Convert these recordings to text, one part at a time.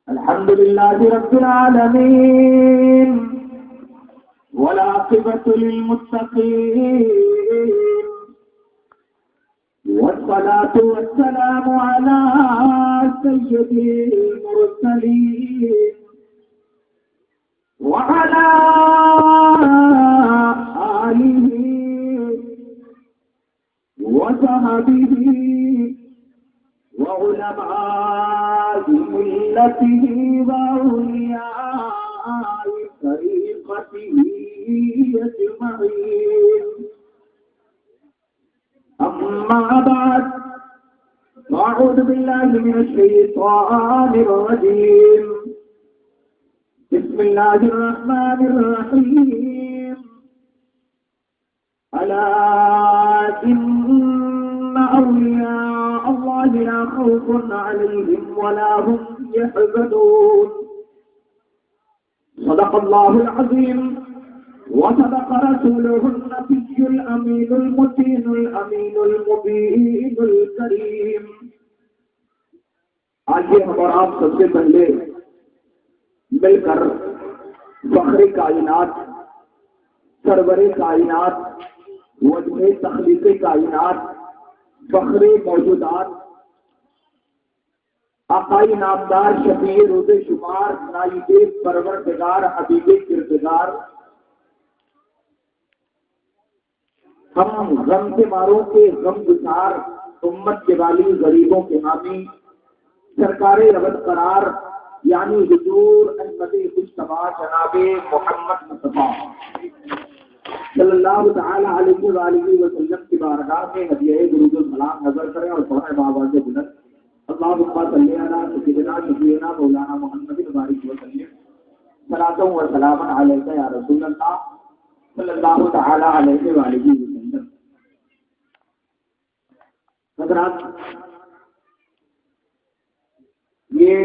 الحمد لله رب العالمين والعاقبة للمتقين والصلاة والسلام على سيد المرسلين وعلى آله وصحبه وعلماء ملته وأولياء طريقته أجمعين. أما بعد، أعوذ بالله من الشيطان الرجيم. بسم الله الرحمن الرحيم. ألا إن أولياء الله لا خوف عليهم ولا هم يحزنون. صدق الله العظيم وصدق رسوله النبي الأمين المتين الأمين المبين الكريم. آئیے ہم اور آپ سب سے پہلے مل کر فخر کائنات، سرور کائنات، وجہ تخلیق کائنات، فخر موجودات، آقائی نامدار شفیع روز شمار، نائب پروردگار حبیب کردگار، ہم غم کے ماروں کے غم گسار، امت کے والی، غریبوں کے حامی، سرکار ربط قرار یعنی حضور احمد مصطفیٰ جناب محمد مصطفیٰ صلی اللہ تعالی علیہ وآلہ وسلم کی بارگاہ میں ہدیہ درود و سلام نظر کریں اور پڑھیں بآواز بلند اللہم صلی علی سیدنا شفیعنا مولانا محمد بارک وسلم صلاۃ و سلام علیک یا رسول اللہ صلی اللہ تعالی علیہ وآلہ وسلم. حضرات، یہ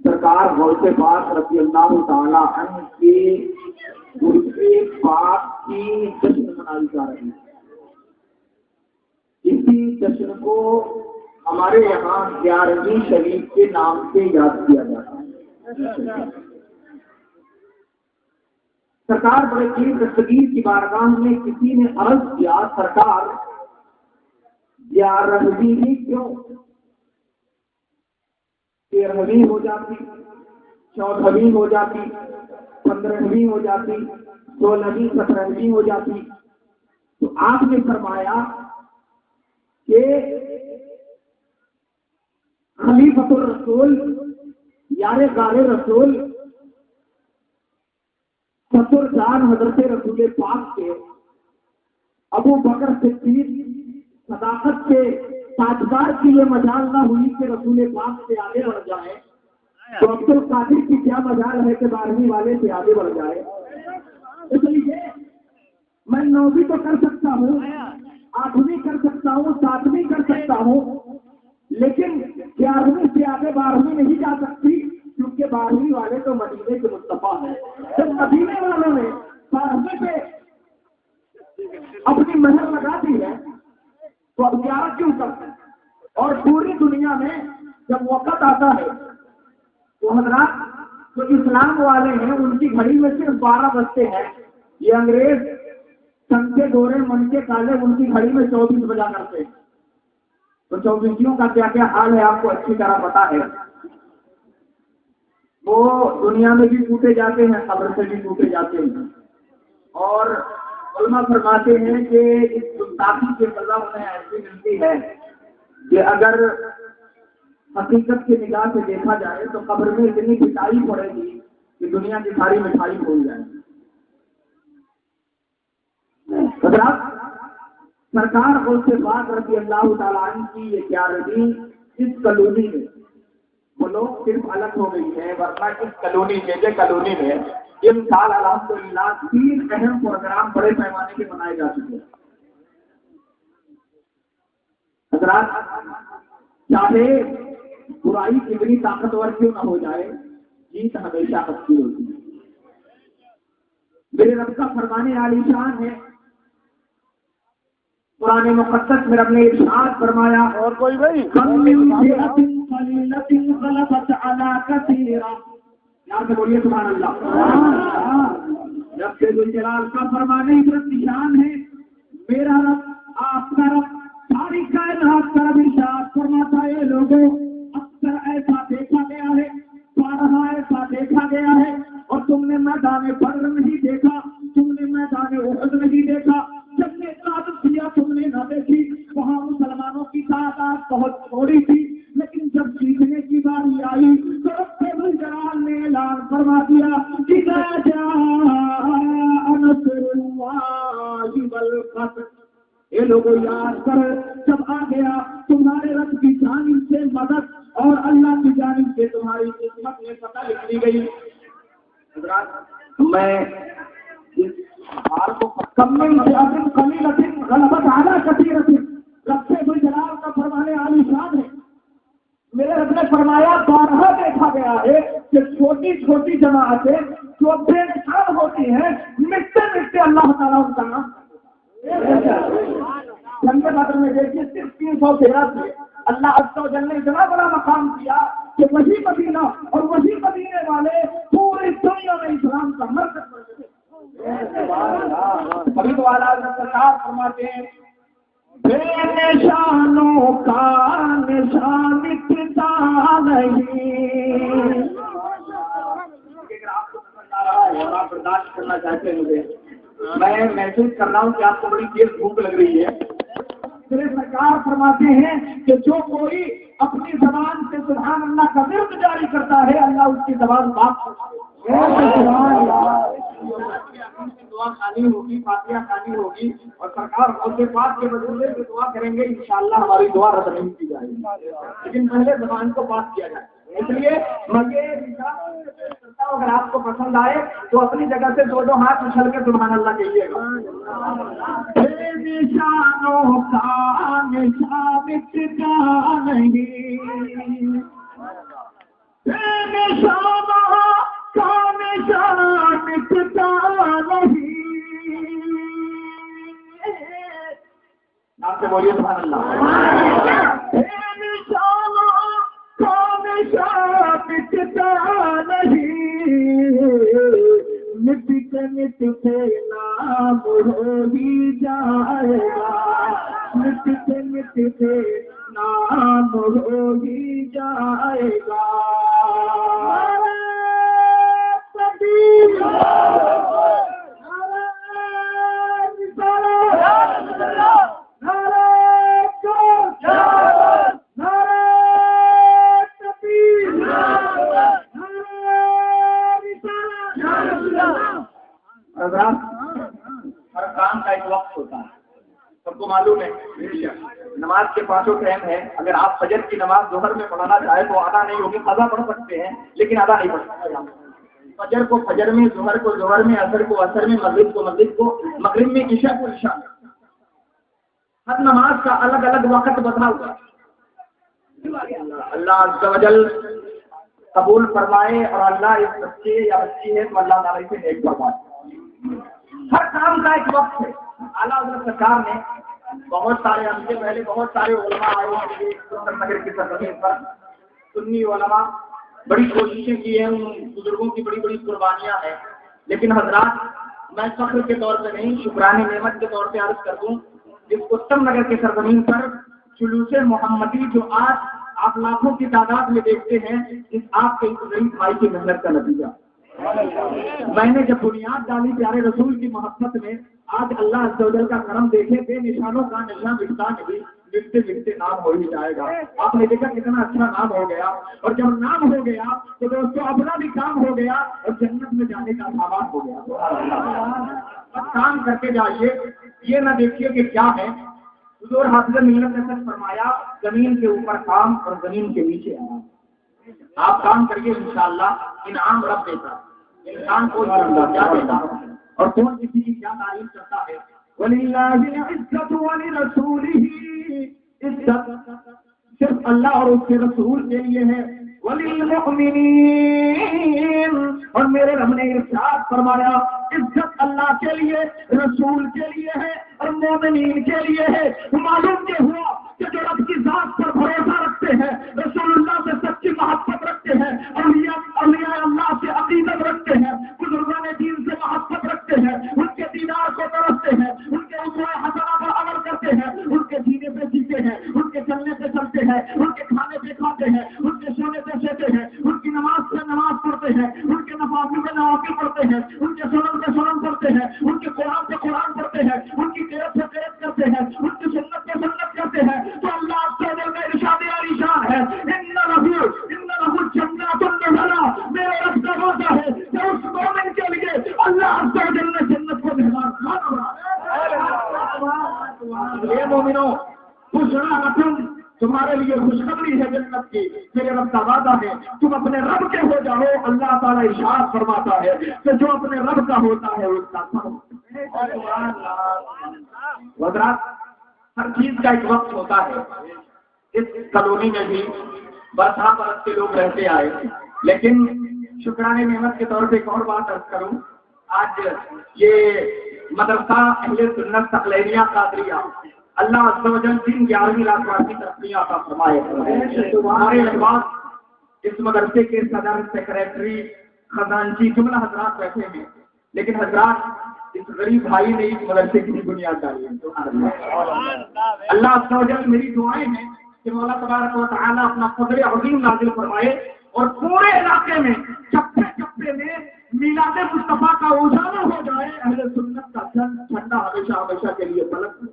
سرکار غوث پاک رضی اللہ تعالی عنہ کی غرب پاک کی جشن منائی جا رہی ہے. اسی جشن کو ہمارے یہاں 11ویں شریف کے نام سے یاد کیا جاتا ہے. سرکار بڑے کی دستگیر کی بارگاہ میں کسی نے عرض کیا، سرکار 11ویں ہی کیوں؟ 13ویں ہو جاتی، 14ویں ہو جاتی، 15ویں ہو جاتی، 16ویں 17ویں ہو جاتی. تو آپ نے فرمایا کہ خلیفۃ الرسول یار غار رسول ستر جان حضرت رسول پاک کے ابو بکر صدیق صداقت کے تاجدار کی یہ مجال نہ ہوئی کہ رسول پاک سے آگے بڑھ جائے، تو عبد القادر کی کیا مجال ہے کہ 12ویں والے سے آگے بڑھ جائے. اس لیے میں 9ویں تو کر سکتا ہوں، 8ویں کر سکتا ہوں، 7ویں کر سکتا ہوں، لیکن 11ویں سے آگے 12ویں نہیں جا سکتی، کیونکہ 12ویں والے تو مدینے کے مصطفیٰ ہیں. جب مدینے والوں نے 12ویں پہ اپنی مہر لگا دی ہے تو اب 11 کیوں کرتے ہیں؟ اور پوری دنیا میں جب وقت آتا ہے تو حضرات جو اسلام والے ہیں ان کی گھڑی میں صرف 12 بجتے ہیں. یہ انگریز سن کے گورے من کے کالے ان کی گھڑی میں 24 بجا کرتے ہیں. تو 24 کا کیا کیا حال ہے آپ کو اچھی طرح پتا ہے. وہ دنیا میں بھی ٹوٹے جاتے ہیں، قبر سے بھی ٹوٹے جاتے ہیں. اور علماء فرماتے ہیں کہ اس گستاخی کی سزا انہیں ایسی ملتی ہے کہ اگر حقیقت کی نگاہ سے دیکھا جائے تو قبر میں اتنی پٹائی پڑے گی کہ دنیا کی ساری مٹھائی بھول جائے گی. حضرات، سرکار غوث پاک رضی اللہ تعالیٰ عنہ کی یہ 11ویں اس کالونی میں، وہ لوگ صرف الگ ہو گئی ہے، ورنہ اس کالونی میں اس سال الحمدللہ 3 اہم پروگرام بڑے پیمانے کے منائے جا چکے ہیں. حضرات، چاہے برائی کتنی طاقتور کیوں نہ ہو جائے، جیت ہمیشہ حق کی ہوتی ہے. میرے رب کا فرمانے عالی شان ہے قرآن مقدس میں رب نے ارشاد فرمایا اور کوئی بھائی یہاں سے بولیے سبحان اللہ. رب ذوالجلال کا فرمانے عبرت نشان ہے. میرا رب آپ کا رب ساری کائنات کا رب ارشاد فرماتا ہے لوگوں اکثر ایسا دیکھا گیا ہے بارہا ایسا دیکھا گیا ہے اور تم نے میدان بدر نہیں دیکھا تم نے میدان احد نہیں دیکھا جب نے قیادت کیا تم نے نہ دیکھی وہاں مسلمانوں کی تعداد بہت تھوڑی تھی لیکن جب جیتنے کی باری آئی تو رب ذوالجلال نے اعلان فرما دیا کہ نصر اللہ والفتح. یہ لوگوں یاد کرو جب آ گیا تمہارے رب کی جانب سے مدد اور اللہ کی جانب سے تمہاری قسمت میں فتح لکھ دی گئی. میں غلبت اعلیٰ کثیرت رب ذوالجلال کا فرمانے عالی شان ہے. میرے رب نے فرمایا بارہا دیکھا گیا ہے کہ چھوٹی چھوٹی جماعتیں جو بے مثال ہوتی ہیں مٹتے مٹتے اللہ تعالیٰ ان کا نام جنگ بدر میں دیکھیے صرف 313 سے اللہ عز و جل نے اتنا بڑا مقام کیا کہ وہی مدینہ اور وہی مدینے والے پوری دنیا میں اسلام کا مرکز بن گئے. فرید والا سرکار فرماتے ہیں بے نشانوں کا نشان مٹتا نہیں. اگر آپ کو پسند آ رہا ہے اور آپ برداشت کرنا چاہتے ہیں مجھے میں محسوس کر رہا ہوں کہ آپ کو بڑی تیز بھوک لگ رہی ہے. سرکار فرماتے ہیں کہ جو کوئی اپنی زبان سے سبحان اللہ کا ورد جاری کرتا ہے اللہ اس کی زبان پاک دعا خانی ہوگی فاتحہ خانی ہوگی اور سرکار غوث پاک کے وسیلے سے دعا کریں گے انشاءاللہ ہماری دعا رد نہیں کی جائے گی لیکن پہلے زبان کو پاک کیا جائے. اس لیے مجھے اگر آپ کو پسند آئے تو اپنی جگہ سے دو ہاتھ اچھل کے سبحان اللہ کہیے گا. نشانوں کا نشان مٹتا نہیں نشانوں کا نشان مٹتا نہیں. آپ سے بولیے سبحان اللہ. مٹتے مٹتے نام ہو ہی جائے گا مٹتے مٹتے نام ہو ہی جائے گا. ہر کام کا ایک وقت ہوتا ہے سب کو معلوم ہے. نماز کے 5 ٹائم ہے. اگر آپ فجر کی نماز ظہر میں پڑھانا چاہیں تو ادا نہیں ہوگی قضا پڑھ سکتے ہیں لیکن ادا نہیں پڑھ سکتے. فجر کو فجر میں ظہر کو ظہر میں عصر کو عصر میں مغرب کو مغرب میں عشاء کو عشاء. ہر نماز کا الگ الگ وقت بتا ہوا. اللہ عز و جل قبول فرمائے اور اللہ اس بچے یا بچی ہے تو اللہ تعالیٰ سے نیک فرمائے. ہر کام کا ایک وقت ہے. اعلیٰ حضرت سرکار نے بہت سارے ہم سے پہلے بہت سارے علماء آئے ہیں نگر کی سرزمین پر. سنی علماء بڑی کوششیں کی ہیں ان بزرگوں کی بڑی بڑی قربانیاں ہیں لیکن حضرات میں فخر کے طور پہ نہیں شکرانے نعمت کے طور پہ عرض کر دوں اس اتم نگر کی سرزمین پر جلوس محمدی جو آج آپ لاکھوں کی تعداد میں دیکھتے ہیں اس آپ کے غریب بھائی کی محنت کا نتیجہ. میں نے جب بنیاد ڈالی پیارے رسول کی محبت میں آج اللہ عز و جل کا کرم دیکھے بے نشانوں کا نشان مٹتا نہیں مٹتے مٹتے نام ہو ہی جائے گا. آپ نے دیکھا کتنا اچھا نام ہو گیا اور جب نام ہو گیا تو دوستوں اپنا بھی کام ہو گیا اور جنت میں جانے کا سامان ہو گیا. کام کر کے جائیے یہ نہ دیکھیے کہ کیا ہے. حضور حافظ ملت نے سچ فرمایا زمین کے اوپر کام اور زمین کے نیچے آرام. آپ کام کریے انشاءاللہ انعام رب دیتا. انسان کو کیا دیتا اور کون کسی کی کیا تعریف کرتا ہے. وَلِلَّهِ الْعِزَّةُ وَلِرَسُولِهِ عزت صرف اللہ اور اس کے رسول کے لیے ہے. وَلِلْمُؤْمِنِينَ اور میرے رب نے ارشاد فرمایا عزت اللہ کے لیے، رسول کے لیے ہے اور مومنین کے لیے ہے۔ معلوم یہ ہوا کہ جو رب کی ذات پر بھروسہ رکھتے ہیں، رسول اللہ سے سچی محبت رکھتے ہیں، اولیاء اللہ سے عقیدت رکھتے ہیں، بزرگان دین سے محبت رکھتے ہیں، ان کے دینار کو ترستے ہیں، ان کے اسوہ حسنہ پر عمل کرتے ہیں، ان کے جینے پہ جیتے ہیں، ان کے چلنے پہ چلتے ہیں، ان کے کھانے پہ کھاتے ہیں، ان کے سونے پہ سوتے ہیں، ان کی نماز پہ نماز پڑھتے ہیں، ان کے نوافل پہ نوافل پڑھتے ہیں، ان کے سنن پہ سنن پڑھتے ہیں، ان کے قرآن پہ قرآن پڑھتے ہیں، ان کی قرت پہ قرت کرتے ہیں، ان کی سنت پہ سنت کرتے ہیں، تو اللہ آپ سے میں ارشاد عالی شان ہے ان لہو جنات النظرا، میرے رب کا وعدہ ہے کہ اس مومن کے لیے اللہ عز و جل نے جنت کو مہمان خانہ بنایا۔ اے مومنو بشریٰ تمہارے لیے خوشخبری ہے جنت کی، میرے رب کا وعدہ ہے تم اپنے رب کے ہو جاؤ۔ اللہ تعالیٰ ارشاد فرماتا ہے کہ جو اپنے رب کا ہوتا ہے اس کا سب حضرات، ہر چیز کا ایک وقت ہوتا ہے۔ اس کالونی میں بھی برسا برس کے لوگ رہتے آئے، لیکن شکرانے نعمت کے طور پہ ایک اور بات عرض کروں، آج یہ مدرسہ اہل سنت ثقلینیہ قادریہ اللہ عز و جل دن 11ویں لاکھ واسی ترقیہ عطا فرمائے۔ ہمارے احباب اس مدرسے کے صدر، سیکریٹری، خزانچی جملہ حضرات بیٹھے ہیں، لیکن حضرات اس غریب بھائی نے اس مدرسے کی بنیاد ڈالی ہے۔ اللہ عز و جل میری دعائیں ہیں کہ مولا تبارک و تعالیٰ اپنا فضل عظیم نازل فرمائے اور پورے علاقے میں چپے چپے میں میلاد مصطفیٰ کا اجالا ہو جائے، اہل سنت کا جھنڈا ہمیشہ ہمیشہ کے لیے بلند۔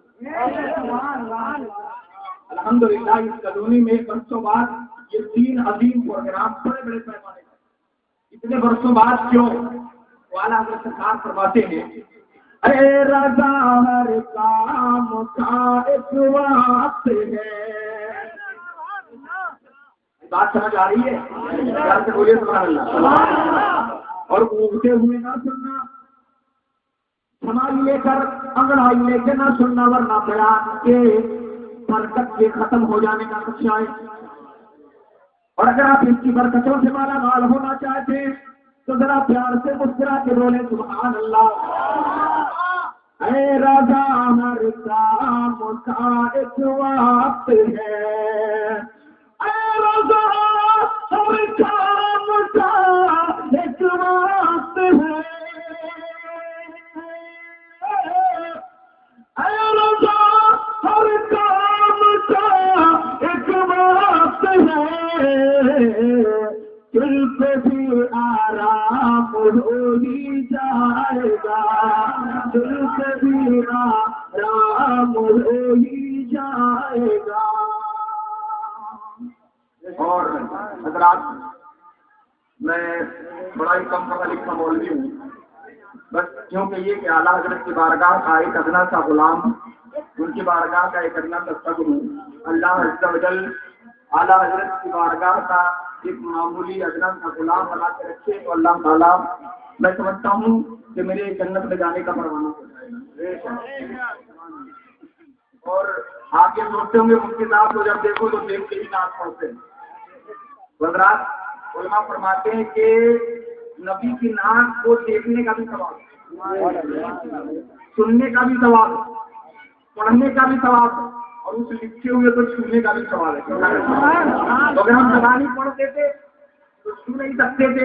الحمدللہ اس کالونی میں برسوں بعد یہ 3 عظیم پروگرام بڑے بڑے پیمانے پر، اتنے برسوں بعد کیوں؟ والا حضرت سرکار فرماتے ہیں اے رضا ہر کام کا ایک وقت ہے۔ بات سمجھ آ رہی ہے؟ پیار سے بولیے سبحان اللہ۔ اور اونگتے ہوئے نہ سننا، سمائی لے کر انگڑائی لے کے نہ سننا، ورنہ بیان کے برکت کے ختم ہو جانے کا خدشہ ہے۔ اور اگر آپ اس کی برکتوں سے مالا مال ہونا چاہتے ہیں تو ذرا پیار سے مسکرا کے بولے سبحان اللہ۔ اے راجا ہر کام کا ایک وقت ہے، اے راجا ہر کام کا ایک وقت ہے، اے راجا ہر کام کا ایک وقت ہے، دل پہ بھی آرام ہو ہی جائے گا، دل پہ بھی آرام ہو ہی جائے گا۔ اور حضرات میں بڑا ہی کم پڑھا لکھا مولوی ہوں، بس کیونکہ یہ کہ اعلیٰ حضرت کی بارگاہ کا ایک ادنا سا غلام، ان کی بارگاہ کا ایک ادنا سا صبر ہوں۔ اللہ عز و جل اعلیٰ حضرت کی بارگاہ کا ایک معمولی ادنا سا غلام بنا کے رکھے تو اللہ تعالیٰ میں سمجھتا ہوں کہ میرے جنت میں جانے کا پروانہ ہو جائے گا۔ اور آپ یہ سوچتے ہوں گے مفتی صاحب کو جب دیکھو تو دیکھ کے ہی ناز پڑھتے ہیں۔ حضرات علماء فرماتے ہیں کہ نبی کی ناز کو دیکھنے کا بھی ثواب، سننے کا بھی ثواب، پڑھنے کا بھی ثواب، اور اس لکھے ہوئے تو چھونے کا بھی ثواب ہے۔ تو اگر ہم زبانی پڑھتے تھے تو چھو نہیں سکتے تھے،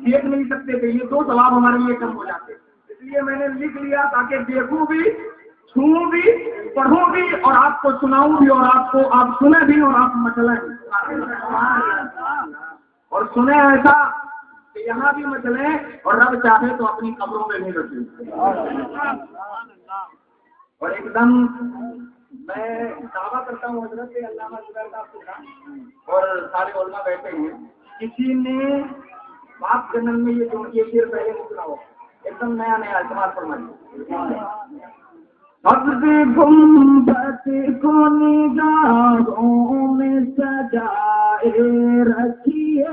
دیکھ نہیں سکتے تھے، یہ 2 ثواب ہمارے لیے کم ہو جاتے۔ اس لیے میں نے لکھ لیا تاکہ دیکھوں بھی، چھوؤں بھی، پڑھوں بھی، اور آپ کو سناؤں بھی، اور آپ سنیں بھی اور آپ مچلیں بھی، اور سنیں ایسا کہ یہاں بھی مچلیں اور رب چاہے تو اپنی قبروں میں بھی رکھیں۔ اور ایک دم میں دعویٰ کرتا ہوں حضرت کے علامہ زبیر صاحب اور سارے علماء بیٹھے ہیں، کسی نے بات جنرل میں یہ شعر پہلے نہیں سنا ہو، ایک دم نیا نیا استعمال فرمائیے۔ سبز گنبد کو نگاہوں میں سجائے رکھیے،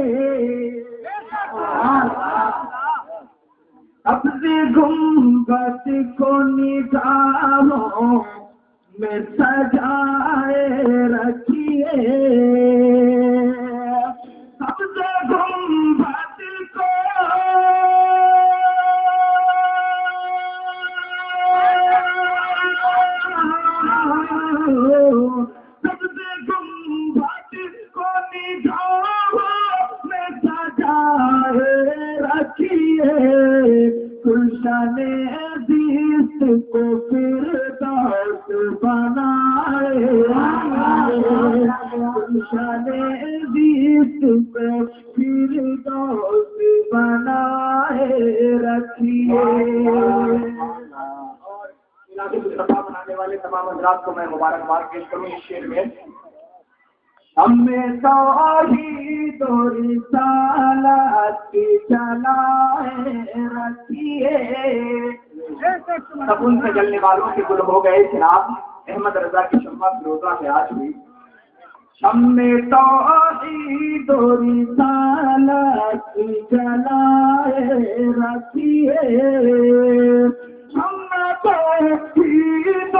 سبز گنبد کو نگاہوں میں سجائے رکھیے، سبز گنبد کو نشانے زیست کو فردوس بنائے نشانے زیست کو فردوس بنائے رکھیے. بنانے والے تمام حضرات کو میں مبارکباد پیش کروں اس شعر میں. ہمیں توحید و رسالت کی چلائے رکھیے. سکون سے جلنے والوں کے گل ہو گئے جناب احمد رضا کی شمع فروزہ ہے آج بھی. ہمیں توحید و رسالت کی چلائے رکھیے. ہمیں توحید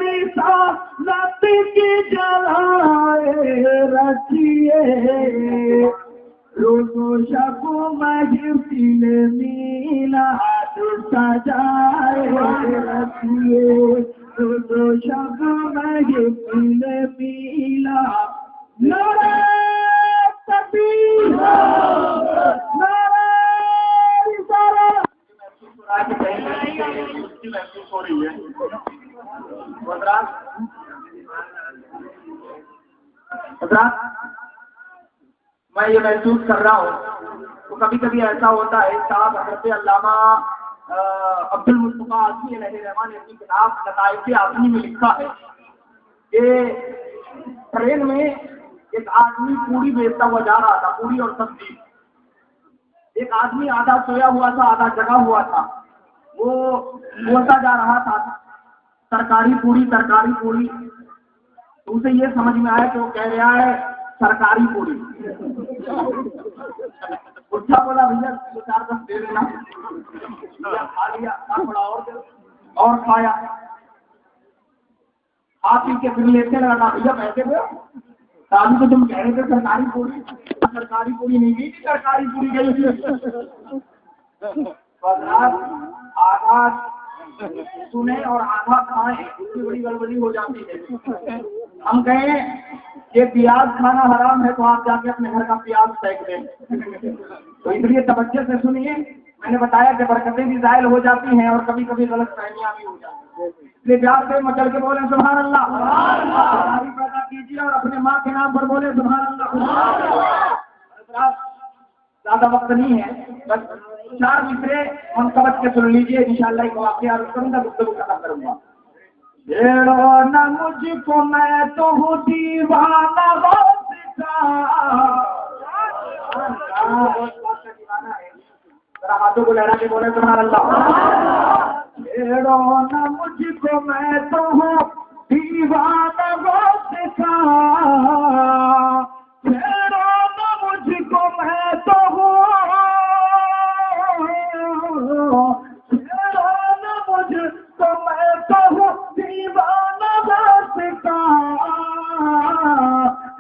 رسالت کی جلائے رکھیے. روز و شب محفل میلاد سجائے رکھیے. روز و شب محفل میلاد. نعرہ تکبیر نعرہ رسالت. محسوس ہو رہی ہے حضرات میں یہ محسوس کر رہا ہوں تو کبھی کبھی ایسا ہوتا ہے. صاحب حضرت علامہ عبد المصطفیٰ اعظمی علیہ الرحمٰن نے اپنی کتاب لطائف اعظمی میں لکھا ہے کہ ٹرین میں ایک آدمی پوری بیچتا ہوا جا رہا تھا, پوری اور سبزی. ایک آدمی آدھا سویا ہوا تھا آدھا جگا ہوا تھا. وہ بولتا جا رہا تھا ترکاری پوری ترکاری پوری. اسے یہ سمجھ میں آیا کہ وہ کہہ رہا ہے سرکاری پوری. اٹھا بولا بھیا 4-10 دے دینا. کھا لیا تھوڑا اور کھایا. آپ ہی کے پھر لیتے لگا بھیا پیسے دو. ابھی تو تم کہہ رہے تھے سرکاری پوری نہیں گئی تھی سرکاری پوری گئی. آدھا سنیں اور آدھا کھائیں اتنی بڑی گڑبڑی ہو جاتی ہے. ہم کہیں کہ پیاز کھانا حرام ہے تو آپ جا کے اپنے گھر کا پیاز پھینک دیں. تو اس لیے توجہ سے سنیے. میں نے بتایا کہ برکتیں بھی زائل ہو جاتی ہیں اور کبھی کبھی غلط فہمیاں بھی ہو جاتی ہیں. اس لیے پیار سے مچل کے بولیں سبحان اللہ. پیدا کیجیے اور اپنے ماں کے نام پر بولیں سبحان اللہ. زیادہ وقت نہیں ہے, بس 4 مصرے ہم سمجھ کے سن لیجیے. انشاءاللہ ایک واقعہ عرض کروں گا, گفتگو ختم کروں گا. چھیڑو نہ مجھ کو میں تو ہوں دیوانہ وقت کا. ذرا ہاتھوں کو لہرا کے بولے سبحان اللہ. چھیڑو نہ مجھ کو میں تو ہوں دیوانہ وقت کا. چھیڑو نہ مجھ کو میں تو ہوں دیوانہ وقت کا.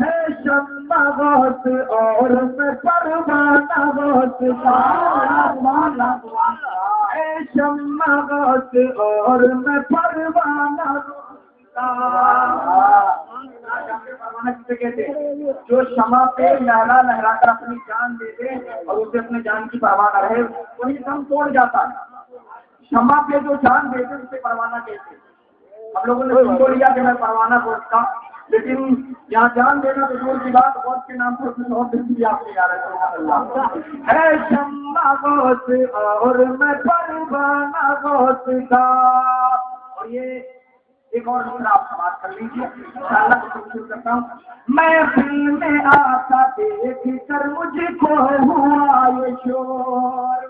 ہے شمع وقت اور میں پروانہ وقت کا. ہے شمع وقت اور میں پروانہ کسے کہتے ہیں؟ جو شمع پہ لہرا لہرا کر اپنی جان دے دے اور اسے اپنے جان کی پرواہ نہ رہے وہی دم توڑ جاتا ہے. شمع پہ جو جان دے دے اسے پروانہ کہتے ہیں. ہم لوگوں نے سن کو لیا کہ میں پروانہ گوشت کا, لیکن یہاں جان دینا تو دور کی بات. گوشت کے نام پر کچھ اور دن بھی آپ نے یاد رکھا. ہے شمع گوشت اور میں پروانہ گوشت کا. اور یہ ایک اور نمبر آپ سماعت کر لیجیے. انشاءاللہ شروع کرتا ہوں. میں فلم میں آتا دیکھ کر مجھ کو ہوا یہ شور.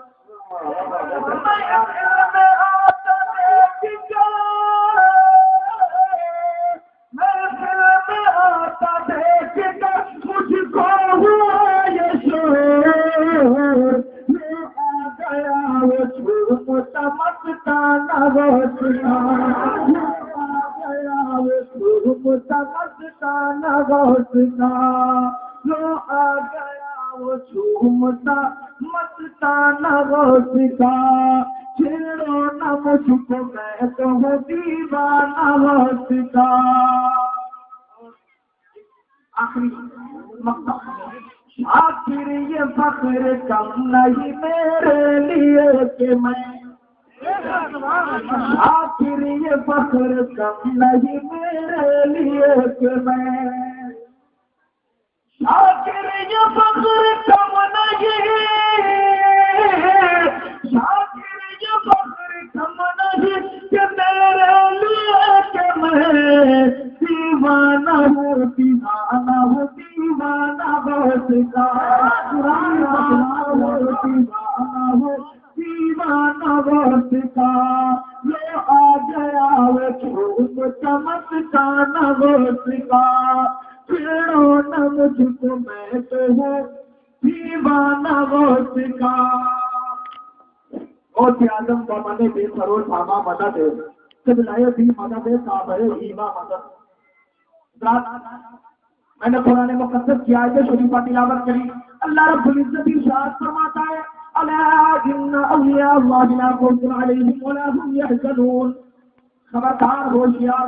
مستانہ غوث کا. چھیڑو نہ مجھ کو میں تو ہوں دیوانہ غوث کا. آخری مقصد آخر یہ فخر کم نہیں میرے لیے کہ میں آخر یہ فخر کم نہیں میرے لیے کہ میں آخر یہ فخر کم نہیں آخر یہ فخر کم نہیں کہ میرے لیے کہ میں دیوانہ ہوں دیوانہ ہوں دیوانہ بہت کا دیوانہ ہوں دیوانہ بہت کا یہ آ گیا وہ چھوٹ چمکانا بہت کا چھیڑو نہ مجھ کو میں تو ہوں دیوانہ بہت کا اور اعظم کا مدد بے سرور ساما مدد ہے قبلۂ بھی مدد ہے کعبہ ایما مدد. میں نے قرآن مقدس کی آیت شریفہ تلاوت کری. اللہ رب العزت ارشاد فرماتا ہے الا ان اولیاء اللہ لا خوف علیہم ولا هم يحزنون. خبردار ہوشیار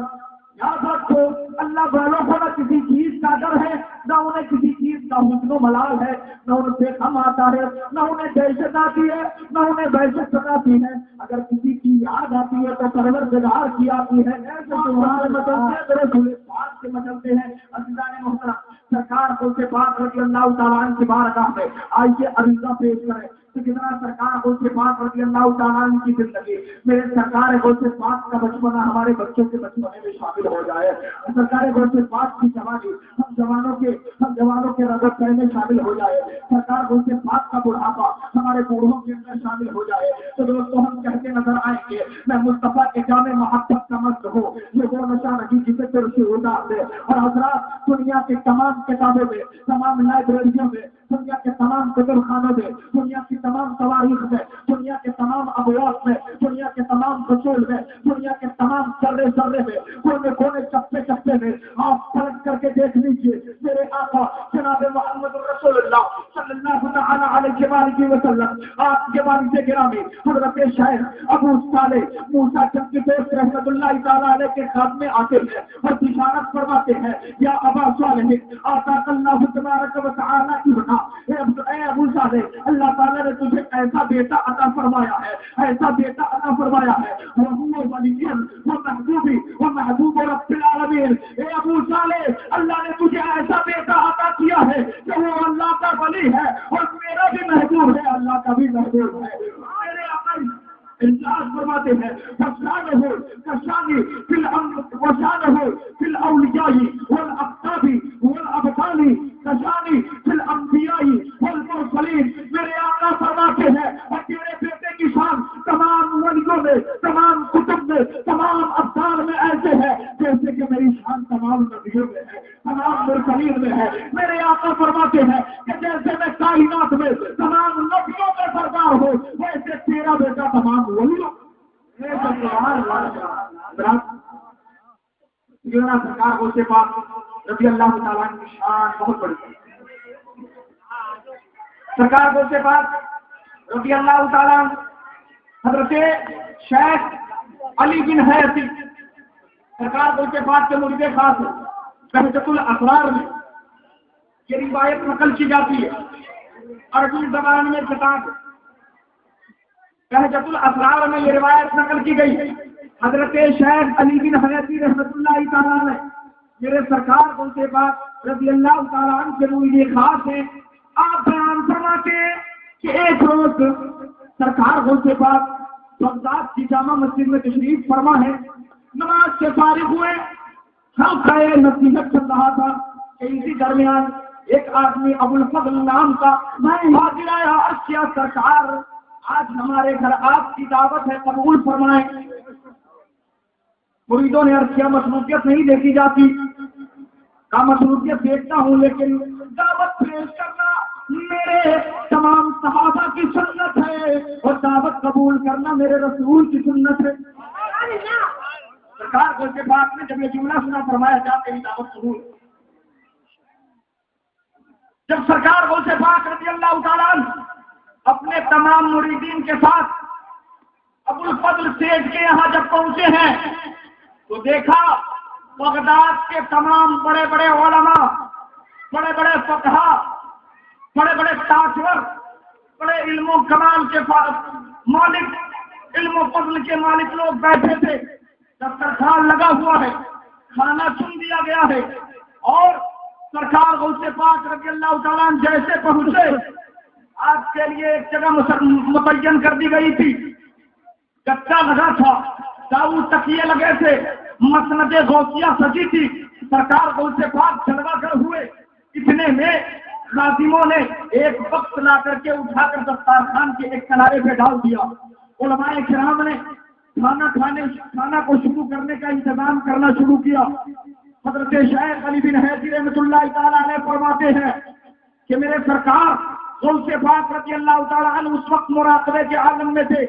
یاد رکھو اللہ والوں کو نہ کسی چیز کا ڈر ہے نہ انہیں کسی چیز کا حزن و ملال ہے نہ انہیں سے غم آتا ہے نہ انہیں دہشت آتی ہے نہ انہیں دہشت ستاتی ہے. اگر کسی کی یاد آتی ہے تو پروردگار کی آتی ہے. تمہارے رسول پاک سے مچلتے ہیں. عزیزان محترم سرکار کو سے پاک رضی اللہ تعالیٰ عنہ کی بارگاہ میں آئیے عریضہ پیش کریں کہ جتنا سرکار کو سے پاک رضی اللہ تعالیٰ عنہ کی زندگی میرے سرکار کو سے پاک کا بچپنا ہمارے بچوں کے بچپنے میں شامل ہو جائے. سرکار کو سے پاک کی جوانی ہم جوانوں کے رغبت میں شامل ہو جائے. سرکار کو سے پاک کا بڑھاپا ہمارے بوڑھوں کے اندر شامل ہو جائے. تو دوستوں ہم کہتے نظر آئیں گے میں مصطفیٰ کے جامع محبت کا مست ہوں. یہ وہ نشہ نہیں جسے تر سے اتار دے. اور حضرات دنیا کے تمام کتابوں میں تمام لائبریریوں میں دنیا کے تمام کتب خانوں میں دنیا کی تمام تواریخ میں دنیا کے تمام ابواب میں دنیا کے تمام فصول میں دنیا کے تمام ذرے ذرے میں کونے کونے چپے چپے میں آپ پلٹ کر کے دیکھ لیجیے میرے آقا جناب محمد رسول اللہ صلی اللہ تعالی علیہ وسلم آپ کے والد گرامی حضرت شیخ ابو صالح موسیٰ چکی دوست رحمت اللہ تعالی علیہ کے خاتمے میں آتے ہیں اور بشارت فرماتے ہیں یا ابا صالح آتا اللہ تبارک و تعالی ابنا اے ابو صالح اللہ تعالی نے تجھے ایسا بیٹا عطا فرمایا ہے ایسا بیٹا عطا فرمایا ہے وہ ولی وہ محبوبی وہ محبوب رب العالمین. اے ابو صالح اللہ نے تجھے ایسا بیٹا عطا کیا ہے کہ وہ اللہ کا ولی ہے اور میرا بھی محبوب ہے اللہ کا بھی محبوب ہے. میرے آقا انجاز فرماتے ہیں وشانہ کشانی فی الامر وشانہ فی الاولیاء والاقطاب والابطال کشانی فی الانبیاء والمرسلین. میرے آقا فرماتے ہیں اور تیرے بیٹے کی شان تمام ولیوں میں تمام کتب میں تمام ابطال میں ایسے ہے جیسے کہ میری شان تمام نبیوں میں ہے تمام مرسلین میں ہے. میرے آقا فرماتے ہیں کہ جیسے میں کائنات میں تمام نبیوں میں سردار ہوں ویسے تیرا بیٹا تمام ولیوں سرکار کو سے پاک رضی اللہ تعالیٰ عنہ کی شان بہت بڑی ہے. سرکار کو سے پاک رضی اللہ تعالیٰ عنہ حضرت شیخ علی بن حیثی سرکار کو سے پاک کے مرید خاص بہجت الاسرار میں یہ روایت نقل کی جاتی ہے. عربی زبان میں کتاب بہجت الاسرار میں یہ روایت نقل کی گئی ہے. حضرت شیخ علی بن حیثی رحمۃ اللہ تعالیٰ نے میرے سرکار کو سے پاک رضی اللہ تعالیٰ عنہ کے مرید خاص ہیں. آپ بیان فرماتے ہیں کہ ایک روز سرکار کو سے پاک بغداد کی جامع مسجد میں تشریف فرما ہے. نماز سے فارغ ہوئے حلقہ نصیحت چل رہا تھا کہ اسی درمیان ایک آدمی ابو الفضل نام کا حاضر آیا. کیا سرکار آج ہمارے گھر آپ کی دعوت ہے قبول فرمائیں. مریدوں نے عرض کیا مصروفیت نہیں دیکھی جاتی. کہا مصروفیت دیکھتا ہوں لیکن دعوت پیش کرنا میرے تمام صحابہ کی سنت ہے اور دعوت قبول کرنا میرے رسول کی سنت ہے. سرکار کو کے بعد میں جب یہ جملہ سنا فرمایا جاتے ہی دعوت قبول. جب سرکار کو سے پاک رضی اللہ تعالیٰ عنہ اپنے تمام مریدین کے ساتھ ابو الفضل سیٹھ کے یہاں جب پہنچے ہیں تو دیکھا بغداد کے تمام بڑے بڑے علماء بڑے بڑے فقہا، بڑے بڑے طاقتور، بڑے علم و کمال کے مالک، علم و فضل کے مالک لوگ بیٹھے تھے، دسترخوان لگا ہوا ہے، کھانا چن دیا گیا ہے، اور سرکار غوث پاک رضی اللہ تعالیٰ جیسے پہنچے، آپ کے لیے ایک جگہ متعین کر دی گئی تھی، گدا لگا تھا، داؤ تکیے لگے تھے، مسند غوثیہ سجی تھی، سرکار غوث پاک جلوہ گر ہوئے، اتنے میں خادموں نے ایک وقت لا کر کے اٹھا کر دسترخوان کے ایک کنارے پہ ڈال دیا۔ علماء کرام نے کھانا کو شروع کرنے کا انتظام کرنا شروع کیا۔ حضرت شیخ علی بن حیدر رحمۃ اللہ تعالیٰ علیہ فرماتے ہیں کہ میرے سرکار غوث پاک رضی اللہ تعالیٰ عنہ اس وقت مراقبے کے عالم میں تھے،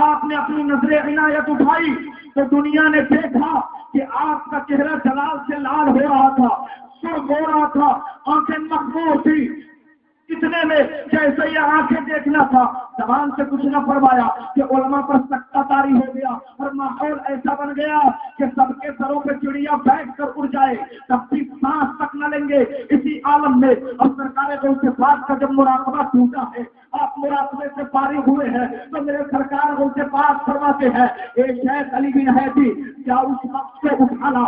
آپ نے اپنی نظر عنایت اٹھائی تو دنیا نے دیکھا کہ آپ کا چہرہ جلال سے لال ہو رہا تھا، سرخ ہو رہا تھا، آنکھیں مخمور تھی، اتنے میں جیسے یہ آنکھیں دیکھنا تھا، زبان سے کچھ نہ فرمایا کہ علماء پر سکتہ طاری ہو گیا، اور ماحول ایسا بن گیا کہ سب کے سروں پہ چڑیا بیٹھ کر اڑ جائے، تب بھی سانس تک نہ لیں گے اسی عالم میں۔ اب سرکار غوث پاک کا جب مراقبہ ٹوٹا ہے، آپ مراقبے سے فارغ ہوئے ہیں، تو میرے سرکار غوث پاک فرماتے ہیں اے شیخ علی بن حیدر کیا اس وقت سے اٹھا لا؟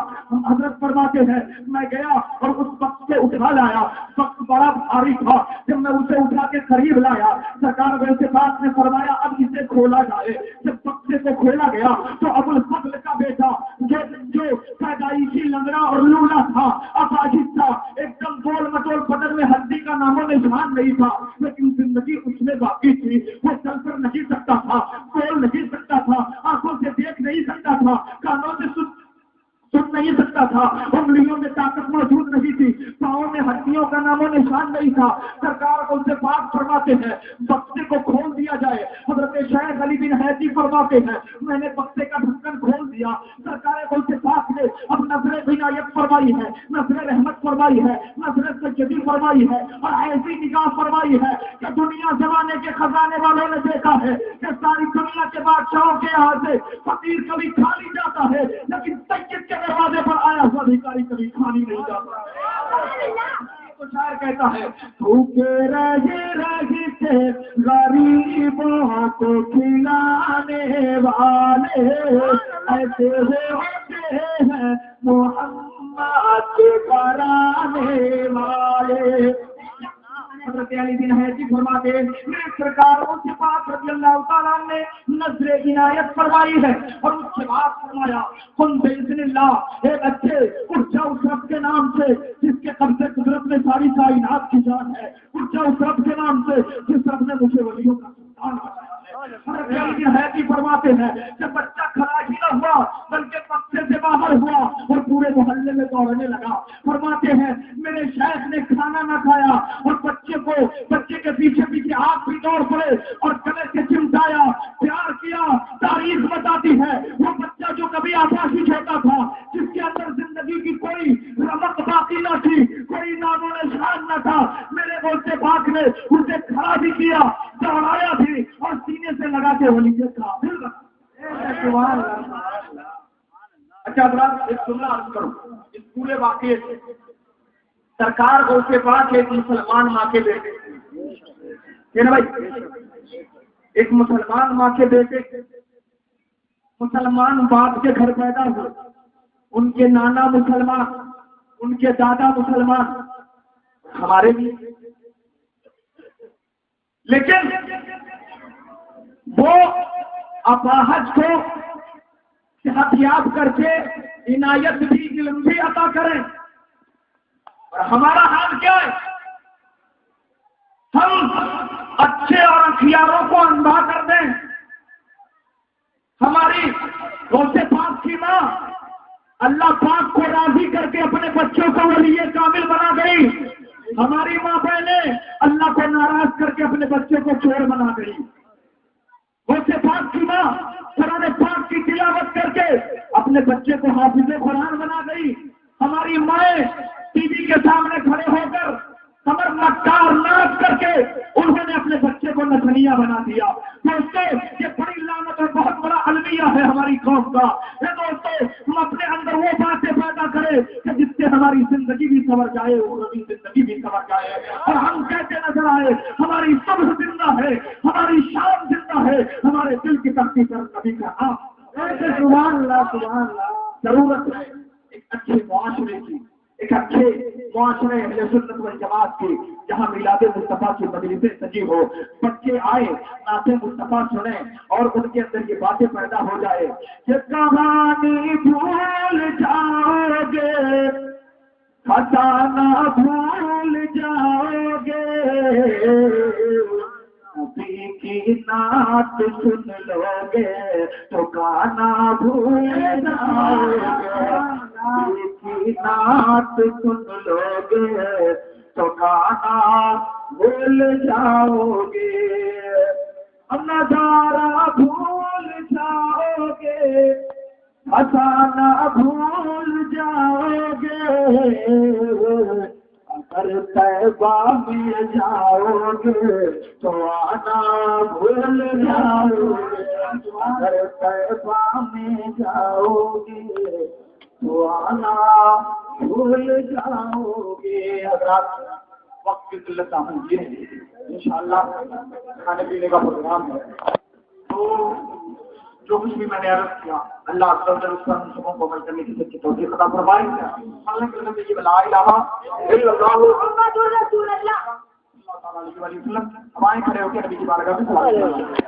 حضرت فرماتے ہیں میں گیا اور اس وقت سے اٹھا لایا، وقت بڑا بھاری تھا، جب میں اسے اٹھا کے قریب لایا، سرکار غوث پاک نے فرمایا اب اسے کھولا جائے۔ جب بکسے کو کھولا گیا تو ابو الفضل کا بیٹا جو پیدائشی لنگڑا اور لولا تھا، اپاہج تھا، ایک دم گول مٹول، بدن میں ہڈی کا نام و نشان نہیں تھا، لیکن زندگی اس میں باقی تھی، وہ چل کر نہیں سکتا تھا، بول نہیں سکتا تھا، آنکھوں سے دیکھ نہیں سکتا تھا، کانوں سے سن نہیں سکتا تھا، انگلیوں میں طاقت موجود نہیں تھی، پاؤں میں ہڈیوں کا نام و نشان نہیں تھا۔ سرکار کو سے پاک فرماتے ہیں بکسے کو کھول دیا جائے۔ حضرت شیخ علی بن حیدر فرماتے ہیں میں نے بکسے کا ڈھکن کھول دیا، سرکار کو سے پاک نے اب نظر عنایت فرمائی ہے، نظر رحمت فرمائی ہے، نظر سجدی فرمائی ہے، اور ایسی نگاہ فرمائی ہے کہ دنیا زمانے کے خزانے والوں نے دیکھا ہے کہ ساری دنیا کے بادشاہوں کے یہاں سے فقیر کبھی کھالی جاتا ہے، لیکن سید کے دروازے پر آیا ہوا بھکاری کبھی کھالی نہیں جاتا۔ تو شاعر کہتا ہے بھوکے رہی تھے غریبوں کو کھلانے والے، ایسے ہوتے ہیں محمد کے گھرانے والے۔ حضرت علی بن حیدر فرماتے ہیں میرے سرکار غوث پاک رضی اللہ تعالیٰ نے نظر عنایت فرمائی ہے، اور اس کے بعد فرمایا کن باذن اللہ، ایک اچھے اٹھ جا اس رب کے نام سے جس کے قبضے قدرت میں ساری کائنات کی جان ہے، اٹھ جا اس رب کے نام سے جس رب نے مجھے ولیوں کا سلطان بنایا۔ حضرت علی بن حیدر فرماتے ہیں جب بچہ کھڑا ہی نہ ہوا بلکہ بکسے سے باہر ہوا اور پورے محلے میں دوڑنے لگا، فرماتے ہیں میرے شیخ نے کھانا نہ کھایا اور بچے کے پیچھے پیچھے آپ بھی دوڑ پڑے اور گلے سے چمٹایا، پیار کیا۔ تاریخ بتاتی ہے وہ بچہ جو کبھی آپاشی ہوتا تھا، جس کے اندر زندگی کی کوئی رمق باقی نہ تھی، کوئی نام و نشان نہ تھا، میرے غوث پاک نے اسے کھڑا بھی کیا، دوڑایا بھی اور سینے سے لگا کے ولیت کا دل رکھا۔ اچھا حضرات ایک جملہ عرض کروں اس پورے واقعے سے۔ سرکار غوث پاک ایک مسلمان ماں کے بیٹے تھے نا بھائی، ایک مسلمان ماں کے بیٹے، مسلمان باپ کے گھر پیدا ہوئے، ان کے نانا مسلمان، ان کے دادا مسلمان، ہمارے بھی، لیکن وہ اپاہج کو صحت یاب کر کے عنایت بھی علم بھی عطا کریں، اور ہمارا حال کیا ہے؟ ہم اچھے اور اختیاروں کو اندھا کر دیں۔ ہماری غوث پاک کی ماں اللہ پاک کو راضی کر کے اپنے بچوں کو ولی کامل بنا گئی، ہماری ماں بہنیں اللہ کو ناراض کر کے اپنے بچے کو چور بنا گئی۔ غوث پاک کی ماں قرآن پاک کی تلاوت کر کے اپنے بچے کو حافظ قرآن بنا گئی، ہماری مائیں ٹی وی کے سامنے کھڑے ہو کر کمر مکار ناچ کر کے انہوں نے اپنے بچے کو نچنیا بنا دیا۔ دوستو یہ بڑی لعنت اور بہت بڑا المیہ ہے ہماری قوم کا۔ دوستو ہم اپنے اندر وہ باتیں پیدا کریں کہ جس کہ ہماری زندگی بھی سنور جائے اور ابھی زندگی بھی سنور جائے اور ہم کہتے نظر آئے ہماری صبر زندہ ہے، ہماری شان زندہ ہے، ہمارے دل کی تختی پر نبی کا نام۔ سبحان اللہ سبحان اللہ۔ ضرورت ہے ایک اچھے معاشرے کی، ایک اچھے معاشرے اہل سنت والجماعت کی، جہاں میلاد مصطفیٰ کی مجلسیں سجی ہو، بچے آئے نعت مصطفیٰ سنیں اور ان کے اندر یہ باتیں پیدا ہو جائے کہ کہانی بھول جاؤ گے، خزانہ بھول جاؤ گے، نبی کی نعت سن لو گے تو گانا بھول جاؤ گے، نبی کی نعت سن لو گے تو گانا بھول جاؤ گے، نظارہ بھول جاؤ گے، خزانہ بھول جاؤ گے، اگر طیبہ میں جاؤ گے تو آنا بھول جاؤ گے، اگر طیبہ میں جاؤ گے تو آنا بھول جاؤ گے۔ حضرات وقت کی قلت یہ ہے، انشاءاللہ کھانے پینے کا پروگرام ہے، تو جو کچھ بھی میں نے عرض کیا اللہ عز و جل اس پر ہم سبوں کو عمل کرنے کی سچی توفیق عطا فرمائے۔ اللہ کے نام میں لا الہ الا اللہ محمد رسول اللہ صلی اللہ علیہ وسلم۔ ہمارے کھڑے ہو کے نبی کی بارگاہ میں سلام۔